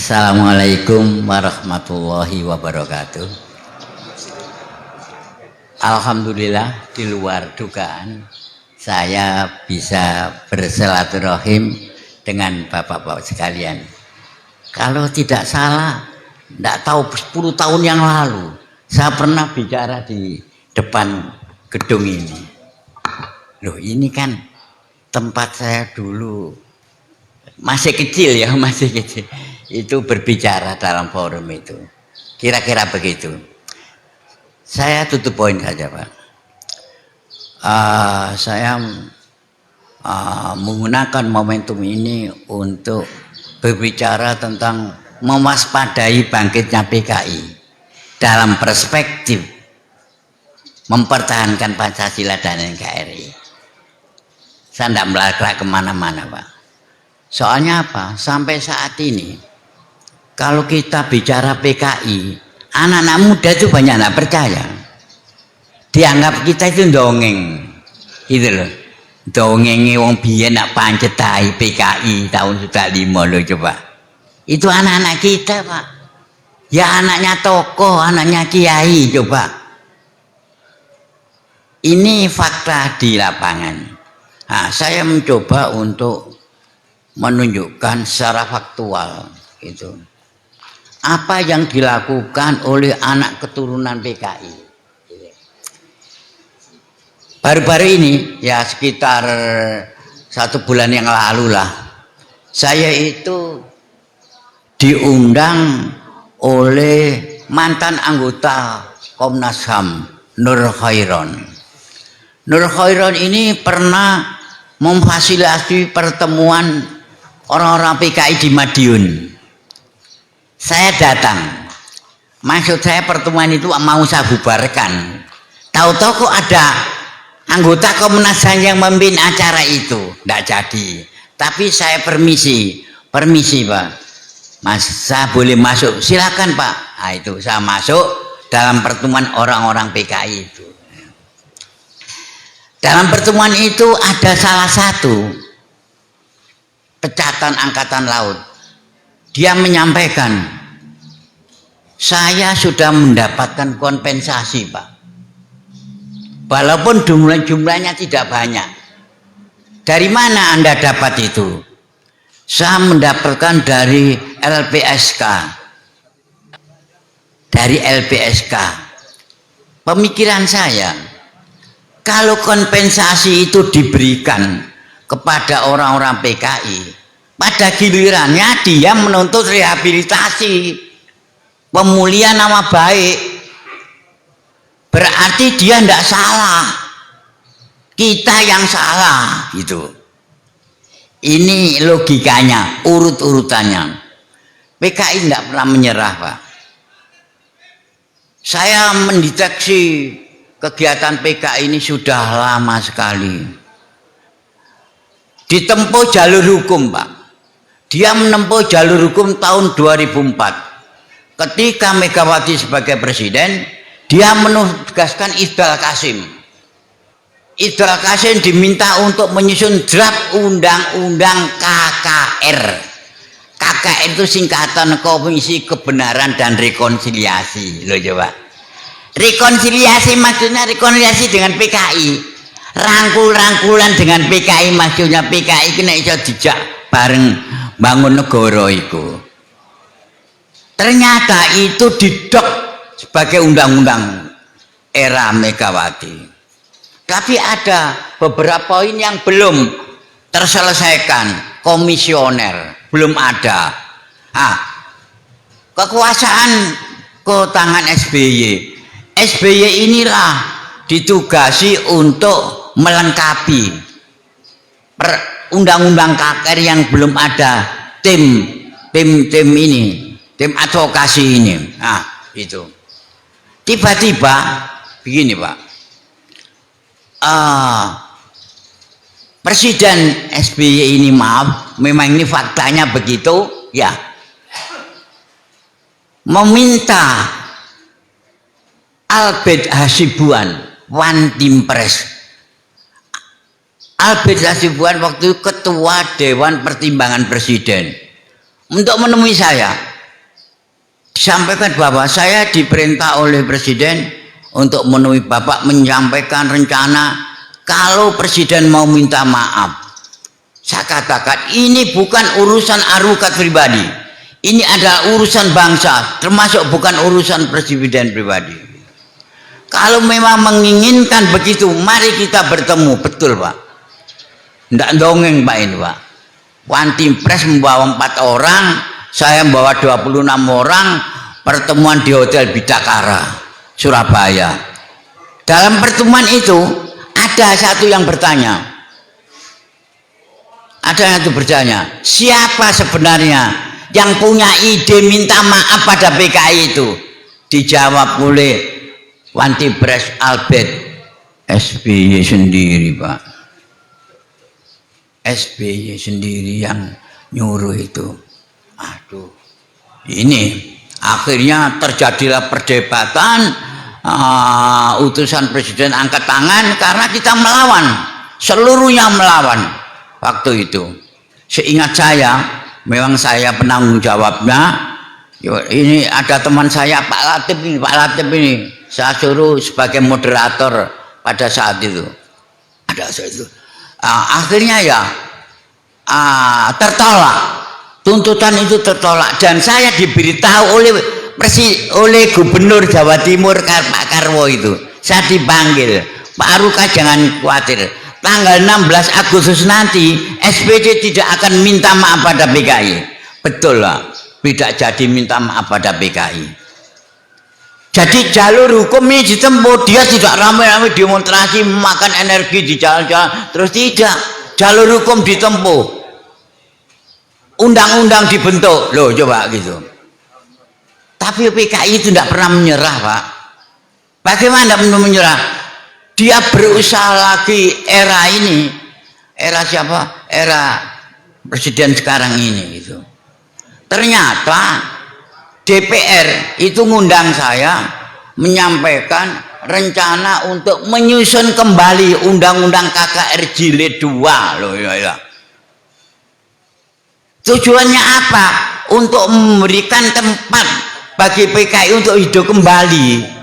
Assalamualaikum warahmatullahi wabarakatuh. Alhamdulillah, di luar dugaan saya bisa bersilaturahim dengan bapak-bapak sekalian. Kalau tidak salah, tidak tahu 10 tahun yang lalu saya pernah bicara di depan gedung ini. Loh, ini kan tempat saya dulu masih kecil ya, masih kecil. Itu berbicara dalam forum itu. Kira-kira begitu. Saya tutup poin saja, Pak. Saya menggunakan momentum ini untuk berbicara tentang mewaspadai bangkitnya PKI dalam perspektif mempertahankan Pancasila dan NKRI. Saya tidak melangkah kemana-mana, Pak. Soalnya apa? Sampai saat ini, kalau kita bicara PKI, anak-anak muda itu banyak tidak percaya. Dianggap kita itu dongeng, gitu loh. Dongengi wong biyen nak pancetai PKI tahun 95 loh, coba. Itu anak-anak kita, Pak. Ya anaknya tokoh, anaknya kiai, coba. Ini fakta di lapangan. Nah, saya mencoba untuk menunjukkan secara faktual itu apa yang dilakukan oleh anak keturunan PKI. Baru-baru ini ya sekitar 1 bulan yang lalu lah, saya itu diundang oleh mantan anggota Komnas HAM Nur Khairon. Nur Khairon ini pernah memfasilitasi pertemuan orang-orang PKI di Madiun. Saya datang. Maksud saya pertemuan itu mau saya bubarkan. Tahu-tahu kok ada anggota Komnas HAM yang memimpin acara itu. Tidak jadi. Tapi saya permisi Pak. Mas, saya boleh masuk? Silakan Pak. Nah, itu saya masuk dalam pertemuan orang-orang PKI itu. Dalam pertemuan itu ada salah satu pecatan Angkatan Laut. Dia menyampaikan, saya sudah mendapatkan kompensasi, Pak. Walaupun jumlahnya tidak banyak. Dari mana Anda dapat itu? Saya mendapatkan dari LPSK. Dari LPSK. Pemikiran saya, kalau kompensasi itu diberikan kepada orang-orang PKI, pada gilirannya dia menuntut rehabilitasi, pemulihan nama baik. Berarti dia tidak salah, kita yang salah gitu. Ini logikanya, urut-urutannya. PKI tidak pernah menyerah, Pak. Saya mendeteksi kegiatan PKI ini sudah lama sekali. Ditempuh jalur hukum, Pak. Dia menempuh jalur hukum tahun 2004. Ketika Megawati sebagai presiden, dia menugaskan Ifdal Kasim. Ifdal Kasim diminta untuk menyusun draft undang-undang KKR. KKR itu singkatan Komisi Kebenaran dan Rekonsiliasi. Loh coba. Rekonsiliasi maksudnya rekonsiliasi dengan PKI. Rangkul-rangkulan dengan PKI maksudnya PKI kena iso dijak bareng bangun negara itu. Ternyata itu didok sebagai undang-undang era Megawati. Tapi ada beberapa poin yang belum terselesaikan, komisioner belum ada. Kekuasaan ke tangan SBY. SBY inilah ditugasi untuk melengkapi undang-undang KKR yang belum ada tim ini, tim advokasi ini. Itu. Tiba-tiba begini, Pak. Presiden SBY ini, maaf, memang ini faktanya begitu, ya. Meminta Albert Hasibuan, One Team Press. Albert Hasibuan waktu itu ketua Dewan Pertimbangan Presiden untuk menemui saya. sampaikan bahwa saya diperintah oleh Presiden untuk menemui Bapak menyampaikan rencana kalau Presiden mau minta maaf. Saya katakan ini bukan urusan arukat pribadi, ini adalah urusan bangsa, termasuk bukan urusan Presiden pribadi. Kalau memang menginginkan begitu, mari kita bertemu. Betul Pak, tidak dongeng Pak ini Pak. One Team Press membawa 4 orang, saya membawa 26 orang, pertemuan di Hotel Bidakara, Surabaya. Dalam pertemuan itu ada satu yang bertanya, siapa sebenarnya yang punya ide minta maaf pada PKI itu? Dijawab oleh One Team Press Albert, SBY sendiri Pak. SBY sendiri yang nyuruh itu. Aduh, ini akhirnya terjadilah perdebatan, utusan Presiden angkat tangan karena kita melawan, seluruhnya melawan waktu itu. Seingat saya, memang saya penanggung jawabnya. Ini ada teman saya Pak Latif ini, saya suruh sebagai moderator pada saat itu. Akhirnya ya tertolak, tuntutan itu tertolak, dan saya diberitahu oleh Gubernur Jawa Timur Pak Karwo itu, saya dipanggil, Pak Aruka jangan khawatir, tanggal 16 Agustus nanti SPD tidak akan minta maaf pada PKI. Betul lah, tidak jadi minta maaf pada PKI. Jadi jalur hukum ini ditempuh, dia tidak ramai-ramai demonstrasi makan energi di jalan-jalan, terus tidak, jalur hukum ditempuh, undang-undang dibentuk loh, coba gitu. Tapi PKI itu tidak pernah menyerah Pak. Bagaimana tidak menyerah? Dia berusaha lagi era ini, era siapa? Era Presiden sekarang ini gitu. Ternyata DPR itu ngundang saya menyampaikan rencana untuk menyusun kembali undang-undang KKR jilid 2 loh ya. Tujuannya apa? Untuk memberikan tempat bagi PKI untuk hidup kembali.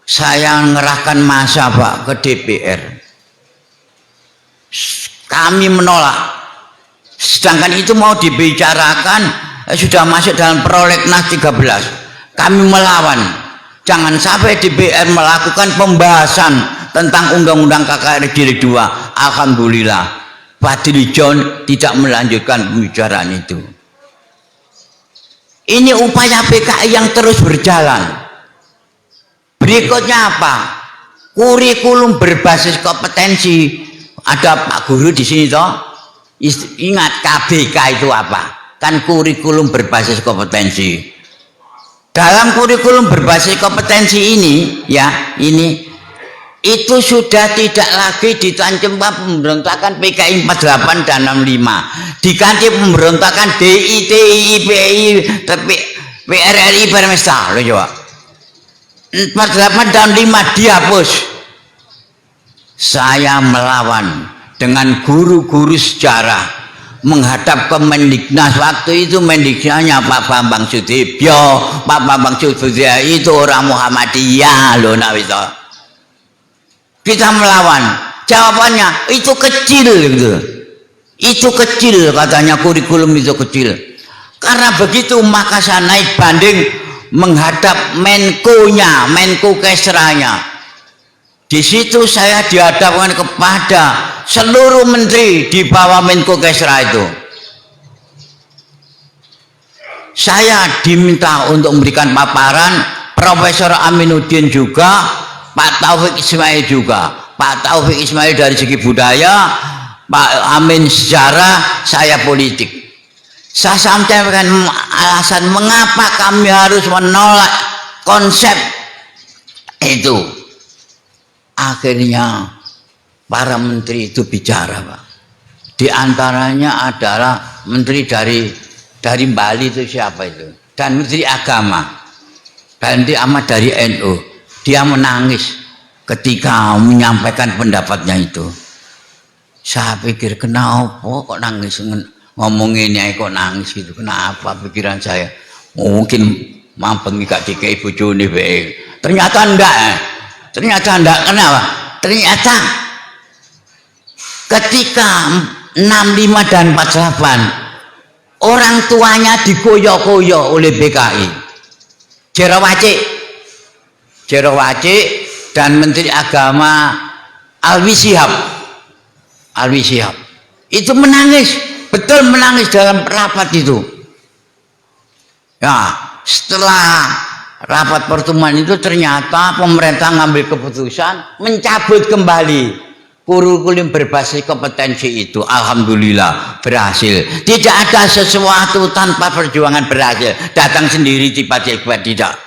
Saya mengerahkan massa Pak ke DPR. Kami menolak. Sedangkan itu mau dibicarakan sudah masuk dalam prolegnas 13. Kami melawan. Jangan sampai DPR melakukan pembahasan tentang undang-undang KKR jilid 2. Alhamdulillah Fadli John tidak melanjutkan pembicaraan itu. Ini upaya PKI yang terus berjalan. Berikutnya apa? Kurikulum berbasis kompetensi. Ada Pak Guru di sini toh. Ingat KBK itu apa? Kan kurikulum berbasis kompetensi. Dalam kurikulum berbasis kompetensi ini, ya ini itu sudah tidak lagi ditancapkan pemberontakan PKI 48 dan 65, diganti pemberontakan DI, TI, PI, PRRI, Permesta. Lo coba 48 dan 5 dihapus. Saya melawan dengan guru-guru sejarah menghadap ke Mendiknas. Waktu itu Mendiknasnya Pak Bambang Sudibyo. Pak Bambang Sudibyo itu orang Muhammadiyah loh, nah itu. Kita melawan. Jawabannya itu kecil gitu. Itu kecil katanya, kurikulum itu kecil. Karena begitu maka saya naik banding menghadap Menko-nya, Menko Kesranya. Di situ saya dihadapkan kepada seluruh menteri di bawah Menko Kesra itu. Saya diminta untuk memberikan paparan, Profesor Aminuddin juga, Pak Taufik Ismail juga. Pak Taufik Ismail dari segi budaya, Pak Amin sejarah, saya politik. Saya sampaikan alasan mengapa kami harus menolak konsep itu. Akhirnya para menteri itu bicara Pak. Di antaranya adalah menteri dari Bali itu siapa itu? Dan menteri agama. Dan dia amat dari NU. Dia menangis ketika menyampaikan pendapatnya itu. Saya pikir kenapa kok nangis, ngomong ini kok nangis gitu. Kenapa pikiran saya? mungkin mampeng gak dikai bojone bae. Ternyata enggak. Ternyata enggak. Kenapa? Ternyata ketika 65 dan 48 orang tuanya dikoyo-koyo oleh BKI. Jero Wacik dan Menteri Agama Alwi Shihab itu menangis, betul menangis dalam rapat itu. Ya, setelah rapat pertemuan itu ternyata pemerintah ngambil keputusan mencabut kembali kurikulum berbasis kompetensi itu. Alhamdulillah berhasil. Tidak ada sesuatu tanpa perjuangan berhasil. Datang sendiri tiba-tiba tidak.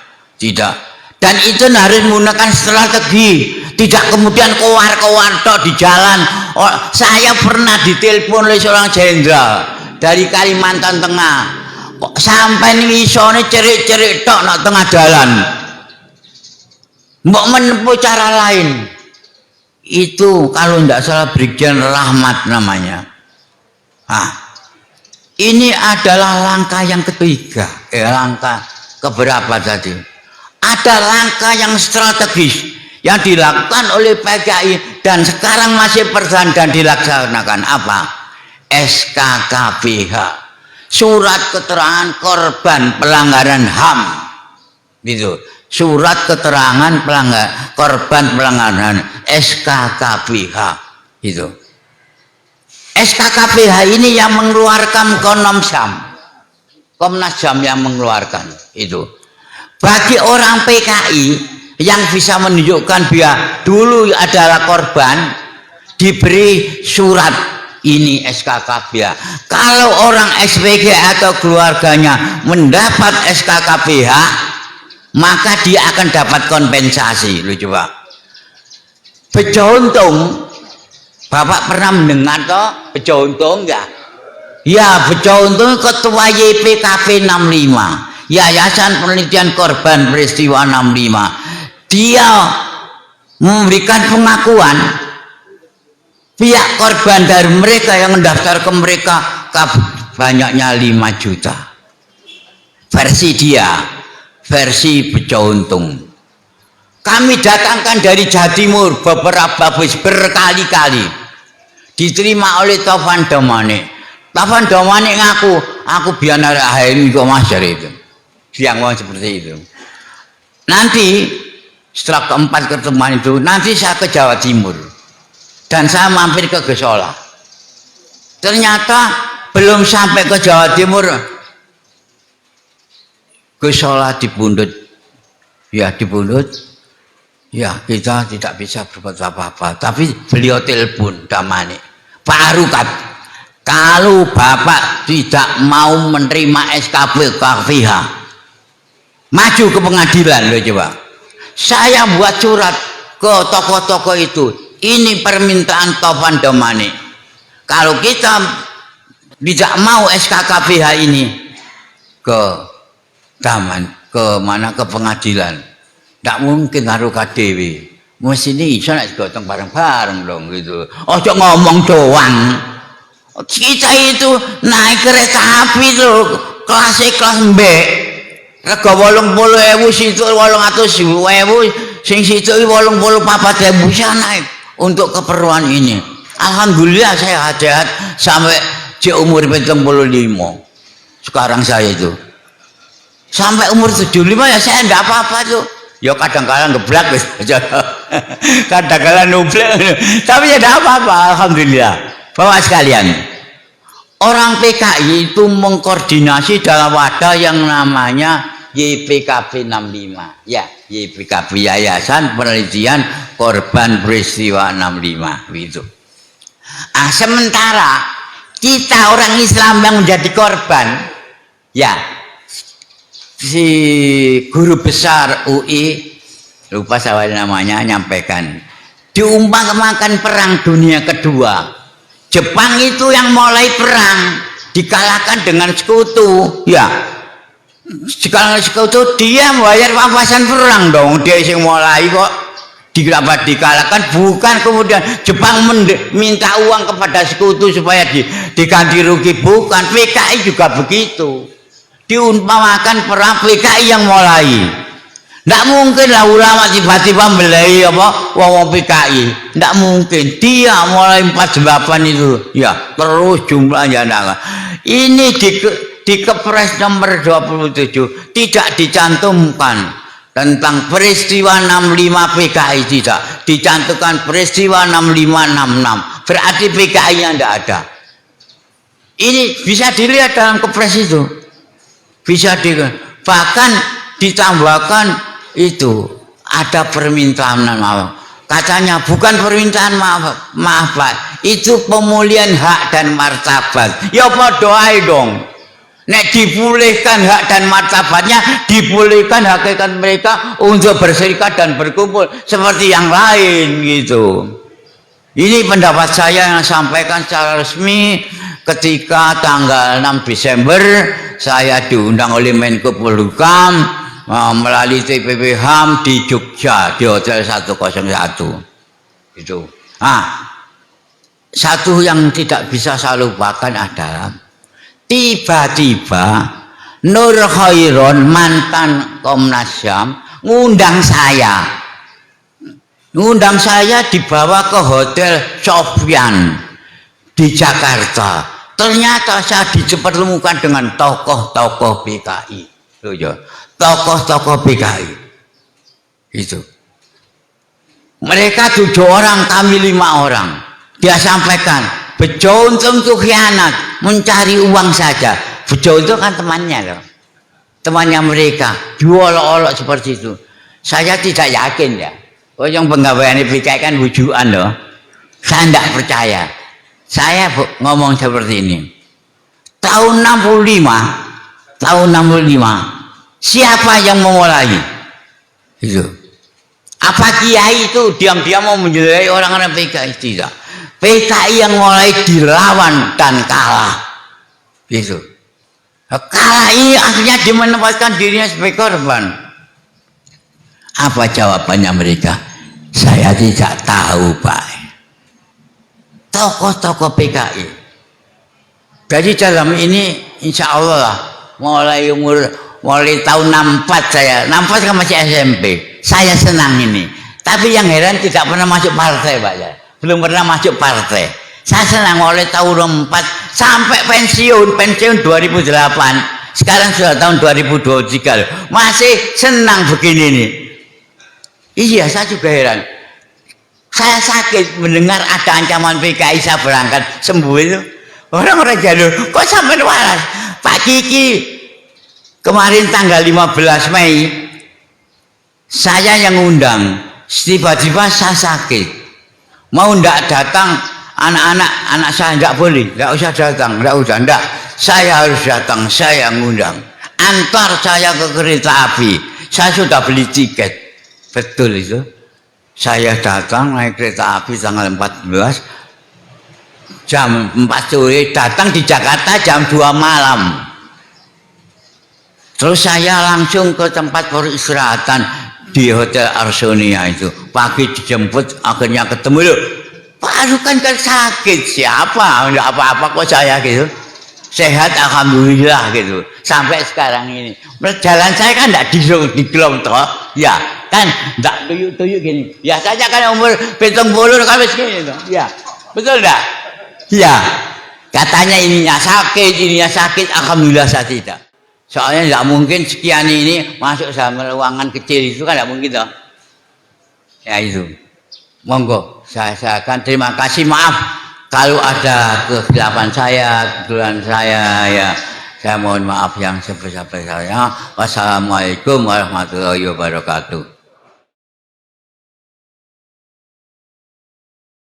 Dan itu harus menggunakan strategi. Tidak kemudian kowar-kowar di jalan. Oh, saya pernah ditelepon oleh seorang jenderal dari Kalimantan Tengah. Kok sampai nih isone cerik-cerik tok nak tengah jalan. Mbok menempuh cara lain. Itu kalau tidak salah Brigjen Rahmat namanya. Ini adalah langkah yang ketiga. Langkah keberapa tadi? Ada langkah yang strategis yang dilakukan oleh PKI dan sekarang masih berjalan dan dilaksanakan. Apa? SKKPH, surat keterangan korban pelanggaran HAM. Gitu. Surat keterangan korban pelanggaran SKKPH itu. SKKPH ini yang mengeluarkan Komnas HAM yang mengeluarkan itu. Bagi orang PKI yang bisa menunjukkan dia dulu adalah korban, diberi surat ini SKKPH. Kalau orang SPG atau keluarganya mendapat SKKPH, maka dia akan dapat kompensasi. Lu coba bejo untung, Bapak pernah mendengar toh bejo untung enggak? Ya, bejo untung ketua YPKP 65, Yayasan Penelitian Korban Peristiwa 65. Dia memberikan pengakuan pihak korban dari mereka yang mendaftar ke mereka banyaknya 5 juta. Versi dia, versi bejo untung. Kami datangkan dari Jawa Timur beberapa bus berkali-kali, diterima oleh Taufan Damanik. Taufan Damanik ngaku, aku biar narik HMI kok mas dari itu. Siang mau seperti itu. Nanti setelah keempat pertemuan itu, nanti saya ke Jawa Timur dan saya mampir ke Gesola. Ternyata belum sampai ke Jawa Timur, Gesola dipundut. Ya dipundut. Ya kita tidak bisa berbuat apa-apa. Tapi beliau telepon Damanik, Pak Harukat, kalau Bapak tidak mau menerima SKKPH, maju ke pengadilan. Loh coba. Saya buat surat ke tokoh-tokoh itu. Ini permintaan Taufan Damanik. Kalau kita tidak mau SKKPH ini, ke mana ke pengadilan. Tidak mungkin Harukat dewi. Mesti ini iso nek gotong bareng-bareng dong gitu. Ojo ngomong doang. Kita itu naik kereta api tuh kelas B. Rega 80.000 situ 800.000, sing situ 84.000 bisa naik untuk keperluan ini. Alhamdulillah saya sehat sampai di umur 75. Sekarang saya itu sampai umur 75 ya saya enggak apa-apa tuh. Ya kadang-kadang geblak kadang-kadang nublek tapi ya enggak apa-apa. Alhamdulillah. Bapak sekalian, orang PKI itu mengkoordinasi dalam wadah yang namanya YPKP 65. Ya, YPKP, Yayasan Penelitian Korban Peristiwa 65 itu. Sementara kita orang Islam yang menjadi korban, ya si guru besar UI, lupa saya namanya, nyampaikan diumpamakan perang dunia kedua. Jepang itu yang mulai perang dikalahkan dengan sekutu, ya. Sekarang sekutu dia membayar pampasan perang dong, dia yang mulai kok dapat dikalahkan, bukan kemudian Jepang minta uang kepada sekutu supaya diganti rugi, bukan. PKI juga begitu. diumpamakan perang PKI yang mulai. Tidak mungkin lah ulama tiba-tiba beli apa wong PKI. Tidak mungkin. Dia mulai 48 itu, ya terus jumlahnya. Ini di Kepres nomor 27 tidak dicantumkan tentang peristiwa 65 PKI, tidak dicantumkan peristiwa 65 66. Berarti PKI-nya tidak ada. Ini bisa dilihat dalam Kepres itu. Bisa dilihat. Bahkan ditambahkan itu ada permintaan maaf. Katanya bukan permintaan maaf Pak. Itu pemulihan hak dan martabat. Ya padha ae dong. Nek dipulihkan hak dan martabatnya, dipulihkan hakikat mereka untuk berserikat dan berkumpul seperti yang lain gitu. Ini pendapat saya yang sampaikan secara resmi ketika tanggal 6 Desember saya diundang oleh Menko Polhukam melalui TPP HAM di Jogja di Hotel 101 itu. Satu yang tidak bisa saya lupakan adalah tiba-tiba Nur Khairon mantan Komnas HAM ngundang saya dibawa ke Hotel Sofyan di Jakarta. Ternyata saya dipertemukan dengan tokoh-tokoh PKI. Tokoh-tokoh PKI itu. Mereka 7 orang, kami 5 orang. Dia sampaikan Bejo Untung itu khianat, mencari uang saja. Bejo itu kan temannya loh, temannya mereka. Diolok-olok seperti itu. Saya tidak yakin ya. Oh yang penggawean PKI kan wujudan loh. Saya tidak percaya. Saya ngomong seperti ini. Tahun 65, siapa yang memulai? Itu. Apa kiai itu diam-diam mau menjelai orang-orang PKI? Tidak. PKI yang mulai dilawan dan kalah. Itu. Kalah ini akhirnya dia menempatkan dirinya sebagai korban. Apa jawabannya mereka? Saya tidak tahu Pak. Tokoh-tokoh PKI. Jadi dalam ini insya Allah mulai tahun 64 saya, 64 kan masih SMP. Saya senang ini. Tapi yang heran tidak pernah masuk partai Pak ya. Belum pernah masuk partai. Saya senang mulai tahun 64 sampai pensiun 2008. Sekarang sudah tahun 2023. Masih senang begini nih. Iya, saya juga heran. Saya sakit mendengar ada ancaman PKI saya berangkat sembuh itu. Orang-orang jalur, kok sampai waras? Pak Kiki kemarin tanggal 15 Mei saya yang undang. Tiba-tiba saya sakit. Mau ndak datang anak-anak saya ndak boleh, ndak usah datang, ndak usah ndak. Saya harus datang, saya ngundang. Antar saya ke kereta api. Saya sudah beli tiket. Betul itu. Saya datang naik kereta api tanggal 14 jam 4 sore, datang di Jakarta jam 2 malam. Terus saya langsung ke tempat peristirahatan di Hotel Arsonia itu. Pagi dijemput, akhirnya ketemu loh. Pak Aru kan sakit, siapa? Enggak apa-apa kok saya gitu. Sehat alhamdulillah gitu. Sampai sekarang ini. Jalan saya kan enggak digelong toh. Ya, kan enggak tuyuk-tuyuk gini. Biasanya kan umur 70 kan segini toh. Ya. Betul enggak? Ya. Katanya ininya sakit, alhamdulillah saya tidak. Soalnya enggak mungkin sekian ini masuk sama ruangan kecil itu kan enggak mungkin toh. Ya itu. Monggo, saya akan terima kasih, maaf kalau ada kesilapan saya, kesalahan saya ya. Saya mohon maaf yang sebesar-besarnya. Wassalamualaikum warahmatullahi wabarakatuh.